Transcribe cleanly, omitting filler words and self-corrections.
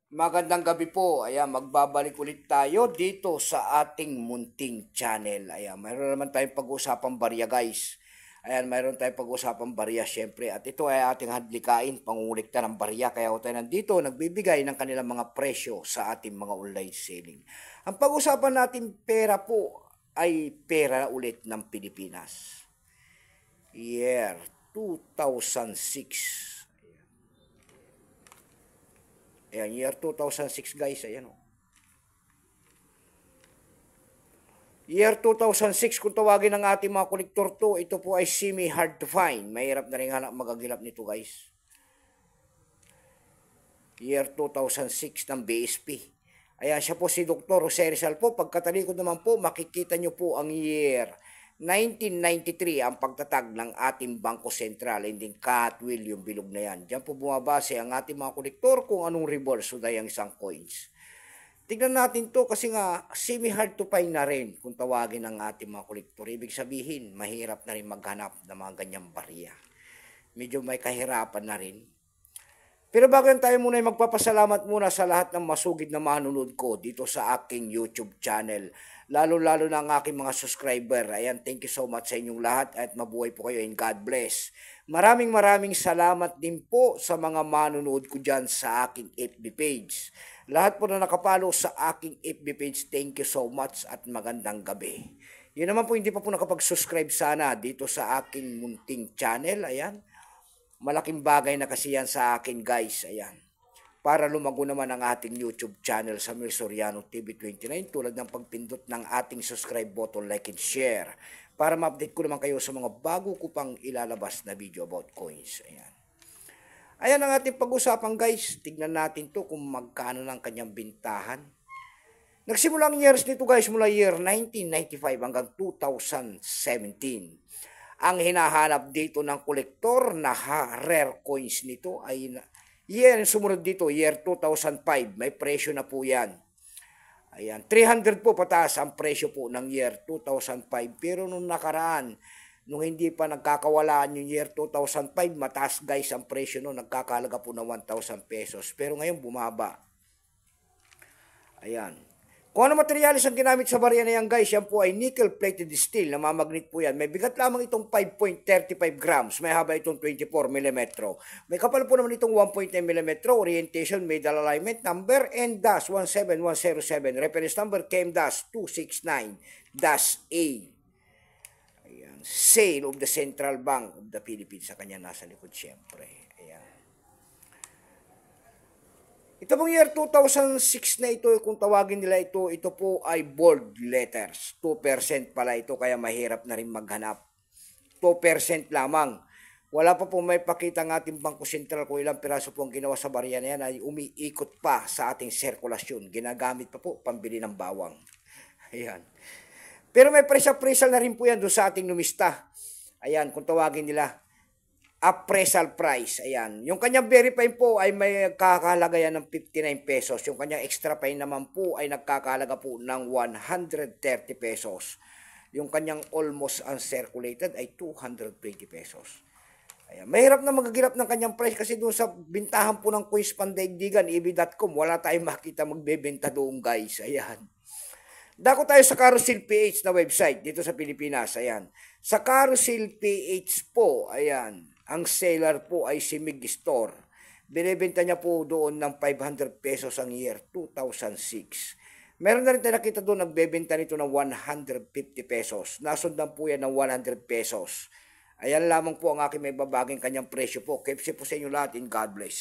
Magandang gabi po. Ayan, magbabalik ulit tayo dito sa ating munting channel. Ayan, mayroon naman tayong pag-usapang barya, guys. Ayan, mayroon tayong pag-usapang barya, syempre. At ito ay ating hadlikain, pangungulikta ng barya. Kaya ako tayo nandito, nagbibigay ng kanilang mga presyo sa ating mga online selling. Ang pag-usapan natin pera po ay pera ulit ng Pilipinas. Year 2006. Ayan, year 2006 guys, ayan o. Year 2006, kung tawagin ng ating mga kolektor to, ito po ay semi-hard to find. Mahirap na rin hanap magagilap nito guys. Year 2006 ng BSP. Ayan, siya po si Dr. Jose Rizal po. Pagkatalikod naman po, makikita nyo po ang year 1993 ang pagtatag ng ating Bangko Sentral, hindi Catwill yung bilog na yan. Diyan po bumabase ang ating mga kolektor kung anong reverse o ang isang coins. Tignan natin to kasi nga semi-hard to find na rin kung tawagin ng ating mga kolektor. Ibig sabihin, mahirap na rin maghanap ng mga ganyang barya. Medyo may kahirapan na rin. Pero bago yan tayo muna ay magpapasalamat muna sa lahat ng masugid na manunod ko dito sa aking YouTube channel. Lalo-lalo na ang aking mga subscriber. Ayan, thank you so much sa inyong lahat at mabuhay po kayo and God bless. Maraming salamat din po sa mga manunod ko dyan sa aking FB page. Lahat po na nakapalo sa aking FB page, thank you so much at magandang gabi. Yun naman po, hindi pa po nakapag-subscribe sana dito sa aking munting channel. Ayan. Malaking bagay na kasi yan sa akin guys, ayan. Para lumago naman ang ating YouTube channel sa Mel Soriano TV29 tulad ng pagpindot ng ating subscribe button, like and share. Para ma-update ko naman kayo sa mga bago ko pang ilalabas na video about coins, ayan. Ayan ang ating pag-usapan guys, tignan natin to kung magkano ng kanyang bintahan. Nagsimula ang years nito guys mula year 1995 hanggang 2017. Ang hinahanap dito ng kolektor na rare coins nito ay year sumunod dito, year 2005. May presyo na po yan. Ayan, 300 po pataas ang presyo po ng year 2005. Pero nung nakaraan, nung hindi pa nagkakawalaan yung year 2005, mataas guys ang presyo no, nagkakalaga po ng 1,000 pesos. Pero ngayon bumaba. Ayan. Kung ano materialis ang ginamit sa barya na yan guys, yan po ay nickel-plated steel, namamagnet po yan. May bigat lamang itong 5.35 grams, may haba itong 24 mm. May kapal po naman itong 1.9 mm, orientation, medal alignment number, N-17107, reference number KM-269-A. Ayan, sale of the Central Bank of the Philippines, sa kanya nasa likod syempre. Ayan. Ito pong year 2006 na ito, kung tawagin nila ito, ito po ay bold letters. 2% pala ito, kaya mahirap na rin maghanap. 2% lamang. Wala pa po may pakita ng ating Bangko Sentral kung ilang piraso po ang ginawa sa barya na yan ay umiikot pa sa ating sirkulasyon. Ginagamit pa po pambili ng bawang. Ayan. Pero may presal na rin po yan doon sa ating numista. Ayan, kung tawagin nila, appraisal price, ayan. Yung kanyang verify po ay may kakahalaga yan ng 59 pesos. Yung kanyang extra pay naman po ay nagkakahalaga po ng 130 pesos. Yung kanyang almost uncirculated ay 220 pesos. Ayan. Mahirap na magagilap ng kanyang price kasi doon sa bintahan po ng Coins Pandaigdigan, EB.com, wala tayong makita magbebenta doon guys. Ayan. Dako tayo sa Carousel PH na website dito sa Pilipinas. Ayan. Sa Carousel PH po, ayan. Ang seller po ay si Mig Store. Binibenta niya po doon ng 500 pesos ang year 2006. Meron na rin tayo nakita doon nagbebenta nito ng 150 pesos. Nasundan po yan ng 100 pesos. Ayan lamang po ang aking may babaging kanyang presyo po. Keep safe po sa inyo lahat and God bless.